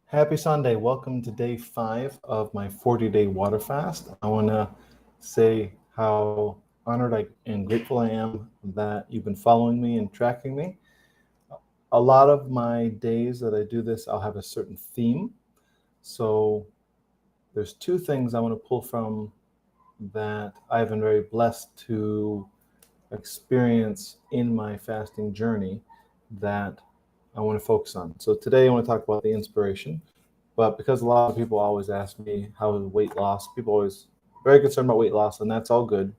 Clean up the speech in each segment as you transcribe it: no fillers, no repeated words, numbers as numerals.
Happy Sunday. Welcome to day 5 of my 40-day water fast. I want to say how honored and grateful I am that you've been following me and tracking me. A lot of my days that I do this, I'll have a certain theme. So there's two things I want to pull from that I've been very blessed to experience in my fasting journey that I want to focus on. So today I want to talk about the inspiration. But because a lot of people always ask me how is weight loss, people always very concerned about weight loss, and that's all good.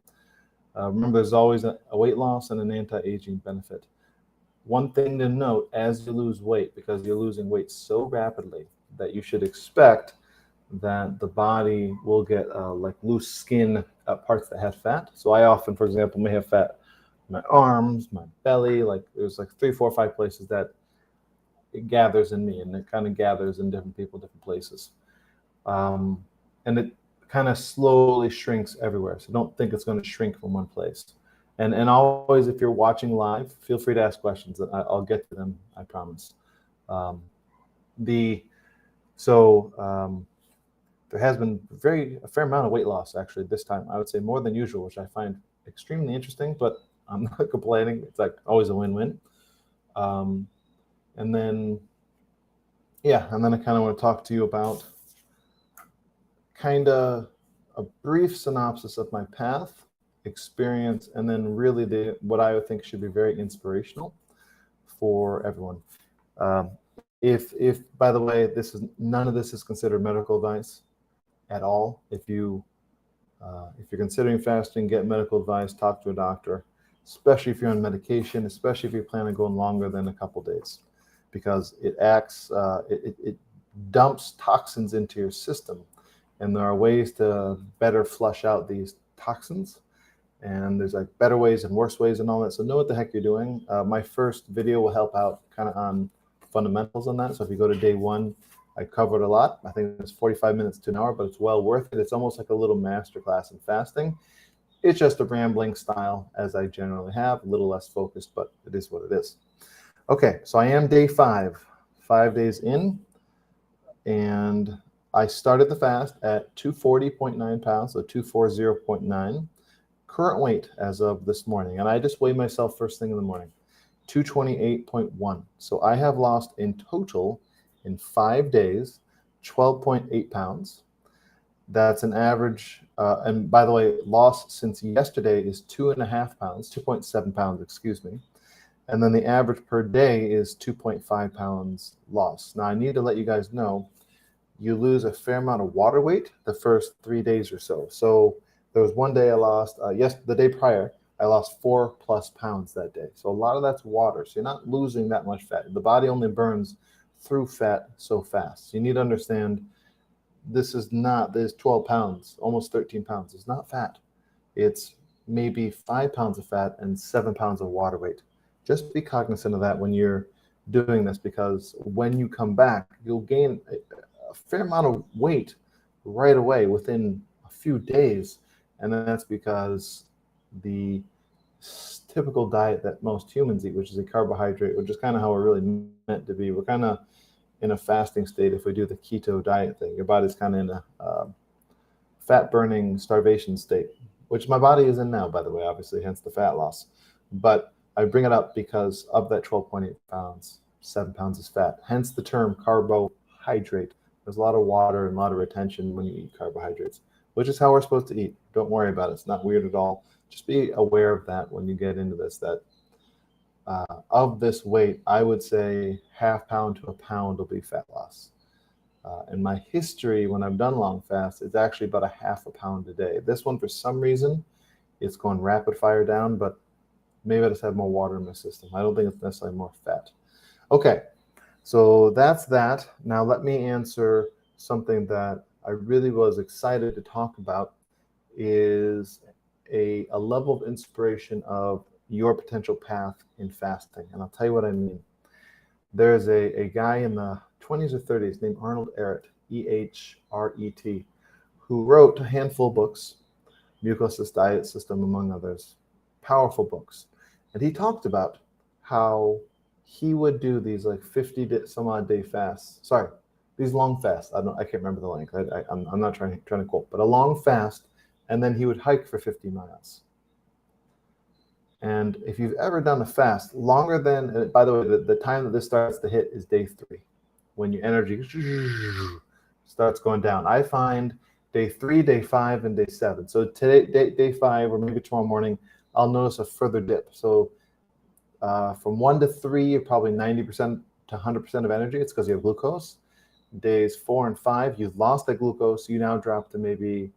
Remember, there's always a weight loss and an anti-aging benefit. One thing to note as you lose weight, because you're losing weight so rapidly that you should expect that the body will get like loose skin parts that have fat. So I often, for example, may have fat in my arms, my belly, like there's like 3, 4, 5 places that it gathers in me, and it kind of gathers in different people, different places. And it kind of slowly shrinks everywhere. So don't think it's going to shrink from one place. And always, if you're watching live, feel free to ask questions. I'll get to them, I promise. Um, the so there has been a fair amount of weight loss actually this time. I would say more than usual, which I find extremely interesting. But I'm not complaining. It's like always a win-win. Um, and then and then I kind of want to talk to you about kind of a brief synopsis of my path, experience, and then really what I would think should be very inspirational for everyone. If by the way, none of this is considered medical advice at all. If you're considering fasting, get medical advice, talk to a doctor, especially if you're on medication, especially if you plan on going longer than a couple days, because it dumps toxins into your system. And there are ways to better flush out these toxins. And there's like better ways and worse ways and all that. So know what the heck you're doing. My first video will help out kind of on fundamentals on that. So if you go to day 1, I covered a lot. I think it's 45 minutes to an hour, but it's well worth it. It's almost like a little masterclass in fasting. It's just a rambling style, as I generally have, a little less focused, but it is what it is. Okay, so I am day 5 days in, and I started the fast at 240.9 pounds, so 240.9. Current weight as of this morning, and I just weigh myself first thing in the morning, 228.1. So I have lost in total in 5 days 12.8 pounds. That's an average, and by the way, loss since yesterday is 2.5 pounds, 2.7 pounds, excuse me. And then the average per day is 2.5 pounds loss. Now I need to let you guys know, you lose a fair amount of water weight the first 3 days or so. So there was one day I lost, the day prior, I lost 4+ pounds that day. So a lot of that's water. So you're not losing that much fat. The body only burns through fat so fast. So you need to understand there's 12 pounds, almost 13 pounds. It's not fat. It's maybe 5 pounds of fat and 7 pounds of water weight. Just be cognizant of that when you're doing this, because when you come back, you'll gain a fair amount of weight right away within a few days. And that's because the typical diet that most humans eat, which is a carbohydrate, which is kind of how we're really meant to be. We're kind of in a fasting state if we do the keto diet thing. Your body's kind of in a fat-burning starvation state, which my body is in now, by the way, obviously, hence the fat loss. But I bring it up because of that 12.8 pounds, 7 pounds is fat, hence the term carbohydrate. There's a lot of water and a lot of retention when you eat carbohydrates, which is how we're supposed to eat. Don't worry about it. It's not weird at all. Just be aware of that when you get into this, that of this weight, I would say ½ pound to a pound will be fat loss. In my history, when I've done long fasts, it's actually about ½ pound a day. This one, for some reason, it's going rapid fire down, but maybe I just have more water in my system. I don't think it's necessarily more fat. Okay, so that's that. Now let me answer something that I really was excited to talk about, is a level of inspiration of your potential path in fasting. And I'll tell you what I mean. There's a guy in the 20s or 30s named Arnold Ehret, Ehret, who wrote a handful of books, Mucosys Diet System, among others, powerful books. And he talked about how he would do these like 50 some odd day fasts. Sorry, these long fasts. I can't remember the length. I'm not trying to quote, but a long fast, and then he would hike for 50 miles. And if you've ever done a fast longer than, by the way, the time that this starts to hit is day 3, when your energy starts going down. I find day 3, day 5, and day 7. So today, day 5, or maybe tomorrow morning, I'll notice a further dip. So from 1 to 3, you're probably 90% to 100% of energy. It's because you have glucose. Days 4 and 5, you've lost that glucose. You now drop to maybe,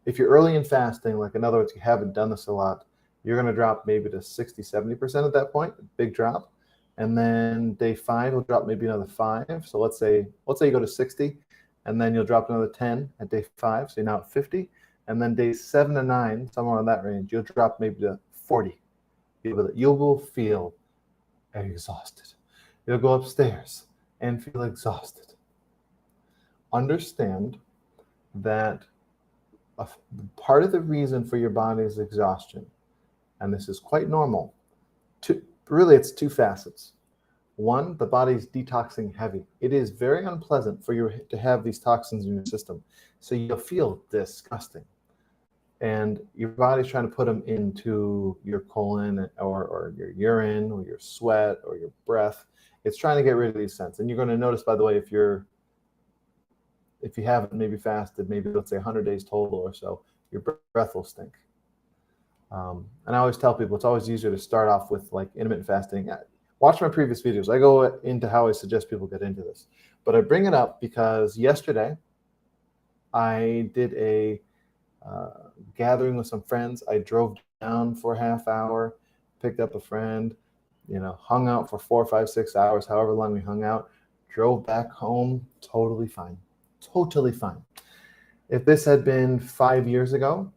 if you're early in fasting, like in other words, you haven't done this a lot, you're going to drop maybe to 60, 70% at that point, big drop. And then day 5 will drop maybe another 5. So let's say you go to 60, and then you'll drop another 10 at day 5. So you're now at 50. And then days 7 to 9, somewhere in that range, you'll drop maybe to 40. You will feel exhausted. You'll go upstairs and feel exhausted. Understand that part of the reason for your body's exhaustion, and this is quite normal, it's 2 facets. 1, the body's detoxing heavy. It is very unpleasant for you to have these toxins in your system. So you'll feel disgusting. And your body's trying to put them into your colon or your urine or your sweat or your breath. It's trying to get rid of these scents. And you're going to notice, by the way, if you haven't maybe fasted, maybe let's say 100 days total or so, your breath will stink. And I always tell people it's always easier to start off with like intermittent fasting. Watch my previous videos. I go into how I suggest people get into this. But I bring it up because yesterday I did a gathering with some friends. I drove down for a half hour, picked up a friend, hung out for 4, 5, 6 hours, however long we hung out, drove back home, totally fine. Totally fine. If this had been 5 years ago,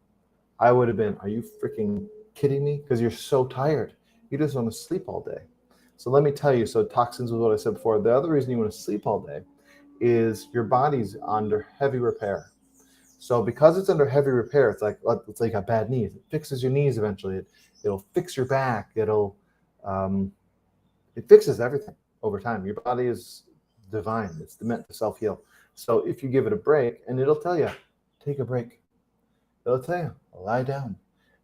I would have been, are you freaking kidding me? Because you're so tired. You just want to sleep all day. So let me tell you, so toxins was what I said before. The other reason you want to sleep all day is your body's under heavy repair. So because it's under heavy repair, it's like you got bad knees. It fixes your knees eventually. It'll fix your back. It fixes everything over time. Your body is divine. It's meant to self-heal. So if you give it a break, and it'll tell you, take a break. It'll tell you, lie down.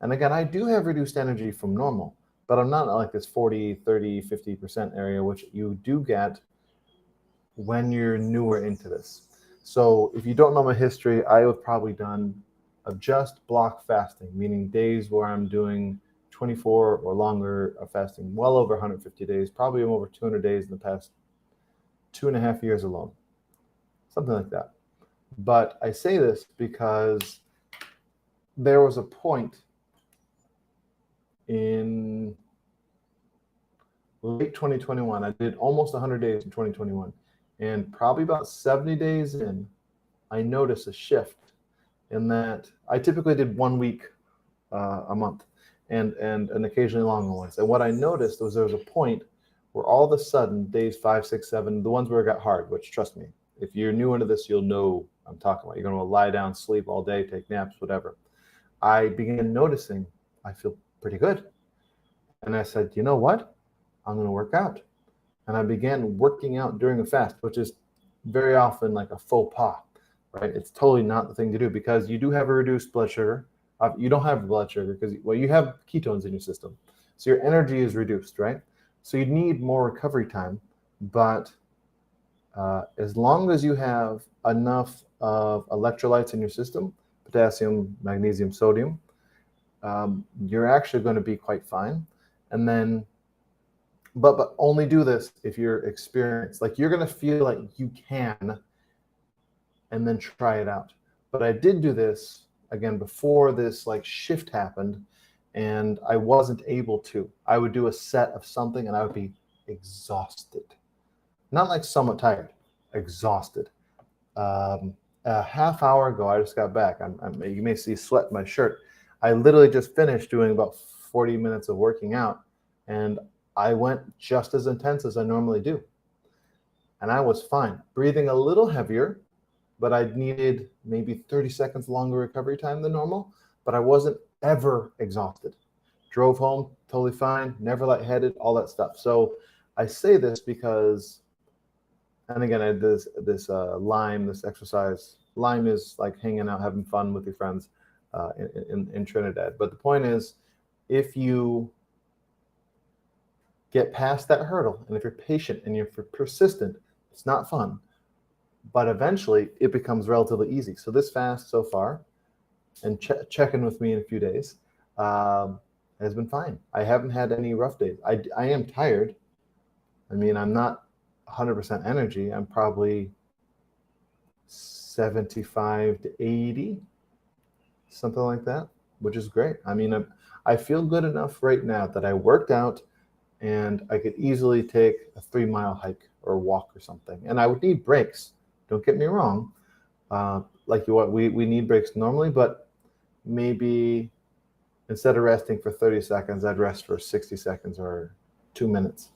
And again, I do have reduced energy from normal, but I'm not like this 40, 30, 50% area, which you do get when you're newer into this. So if you don't know my history, I have probably done of just block fasting, meaning days where I'm doing 24 or longer of fasting, well over 150 days, probably over 200 days in the past 2.5 years alone, something like that. But I say this because there was a point in late 2021, I did almost 100 days in 2021. And probably about 70 days in, I noticed a shift in that I typically did 1 week a month and occasionally longer ones. And what I noticed was there was a point where all of a sudden, days 5, 6, 7, the ones where it got hard, which trust me, if you're new into this, you'll know I'm talking about. You're going to lie down, sleep all day, take naps, whatever. I began noticing I feel pretty good. And I said, you know what? I'm going to work out. And I began working out during a fast, which is very often like a faux pas, right? It's totally not the thing to do because you do have a reduced blood sugar. You don't have blood sugar because, well, you have ketones in your system. So your energy is reduced, right? So you need more recovery time. But as long as you have enough of electrolytes in your system, potassium, magnesium, sodium, you're actually going to be quite fine. And then But only do this if you're experienced. Like you're going to feel like you can and then try it out. But I did do this again before this like shift happened and I wasn't able to. I would do a set of something and I would be exhausted. Not like somewhat tired, exhausted. A half hour ago, I just got back. You may see sweat in my shirt. I literally just finished doing about 40 minutes of working out and I went just as intense as I normally do. And I was fine. Breathing a little heavier, but I needed maybe 30 seconds longer recovery time than normal, but I wasn't ever exhausted. Drove home, totally fine, never lightheaded, all that stuff. So I say this because and again, I did this Lime, this exercise. Lime is like hanging out, having fun with your friends in Trinidad. But the point is, if you get past that hurdle, and if you're patient and you're persistent, it's not fun, but eventually it becomes relatively easy. So this fast so far, and check in with me in a few days, has been fine. I haven't had any rough days. I am tired. I mean, I'm not 100% energy. I'm probably 75 to 80, something like that, which is great. I mean, I feel good enough right now that I worked out and I could easily take a 3-mile hike or walk or something. And I would need breaks. Don't get me wrong. We need breaks normally, but maybe instead of resting for 30 seconds, I'd rest for 60 seconds or 2 minutes.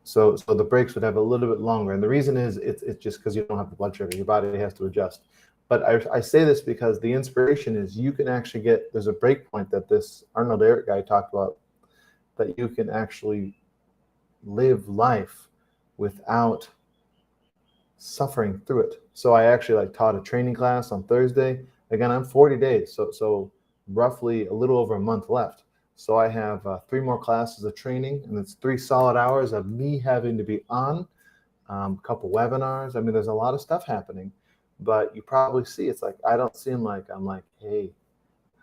So the breaks would have a little bit longer. And the reason is it's just because you don't have the blood sugar. Your body has to adjust. But I say this because the inspiration is you can actually there's a break point that this Arnold Ehret guy talked about, that you can actually live life without suffering through it. So I actually taught a training class on Thursday. Again, I'm 40 days, so roughly a little over a month left. So I have 3 more classes of training, and it's 3 solid hours of me having to be on, a couple webinars. I mean, there's a lot of stuff happening, but you probably see it's like I don't seem like I'm like, hey,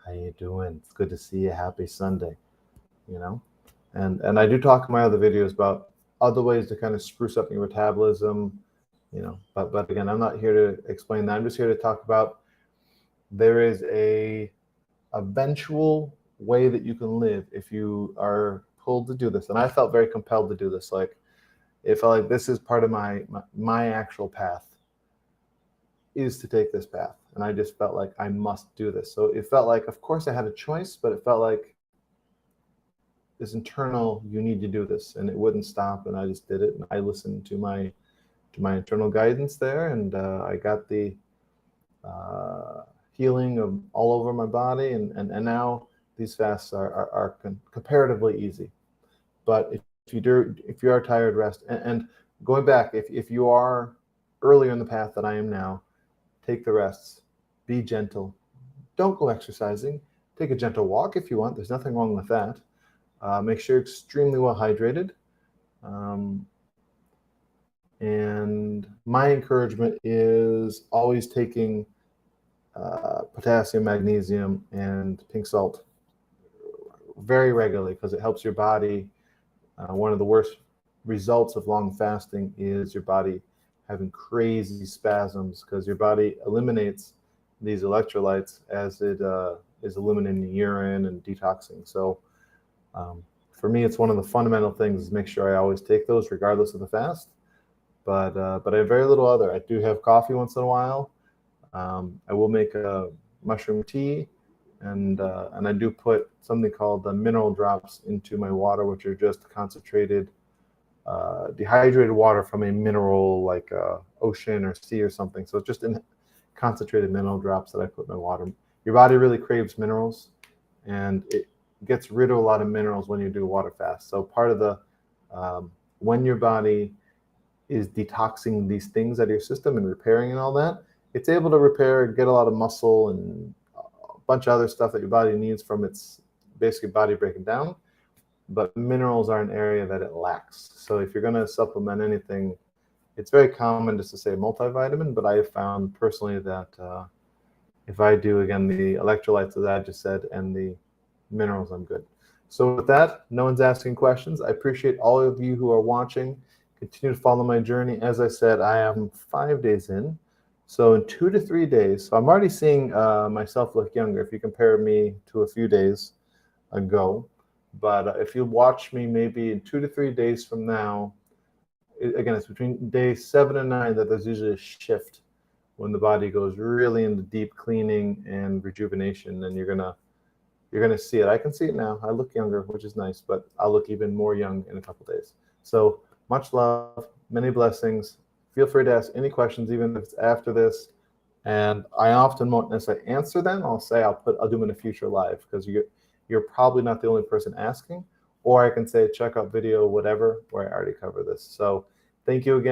how you doing? It's good to see you. Happy Sunday, you know. And I do talk in my other videos about other ways to kind of spruce up your metabolism, you know. But again, I'm not here to explain that. I'm just here to talk about there is a eventual way that you can live if you are pulled to do this. And I felt very compelled to do this. Like it felt like this is part of my actual path, is to take this path. And I just felt like I must do this. So it felt like, of course I had a choice, but it felt like this internal, you need to do this, and it wouldn't stop. And I just did it. And I listened to my internal guidance there. And I got the healing of all over my body. And now these fasts are comparatively easy. But if you are tired, rest. And going back, if you are earlier in the path that I am now, take the rests, be gentle. Don't go exercising. Take a gentle walk if you want. There's nothing wrong with that. Make sure you're extremely well hydrated. And my encouragement is always taking potassium, magnesium, and pink salt very regularly, because it helps your body. One of the worst results of long fasting is your body having crazy spasms, because your body eliminates these electrolytes as it is eliminating urine and detoxing. So for me, it's one of the fundamental things is make sure I always take those regardless of the fast. But I have very little other. I do have coffee once in a while. I will make a mushroom tea, and I do put something called the mineral drops into my water, which are just concentrated, dehydrated water from a mineral like ocean or sea or something. So it's just in concentrated mineral drops that I put in my water. Your body really craves minerals, and it gets rid of a lot of minerals when you do a water fast. So part of the when your body is detoxing these things out of your system and repairing and all that, it's able to repair, get a lot of muscle and a bunch of other stuff that your body needs from its basically body breaking down. But minerals are an area that it lacks. So if you're going to supplement anything, it's very common just to say multivitamin, but I have found personally that if I do, again, the electrolytes that I just said and the minerals, I'm good. So with that, no one's asking questions. I appreciate all of you who are watching. Continue to follow my journey. As I said, I am 5 days in. So in 2 to 3 days, so I'm already seeing myself look younger if you compare me to a few days ago. But if you watch me maybe in 2 to 3 days from now, again, it's between day 7 and 9 that there's usually a shift when the body goes really into deep cleaning and rejuvenation, and you're gonna see it. I can see it now. I look younger, which is nice, but I'll look even more young in a couple days. So much love, many blessings. Feel free to ask any questions, even if it's after this. And I often won't necessarily answer them. I'll say I'll do them in a future live, because you're probably not the only person asking. Or I can say check out video whatever where I already cover this. So thank you again.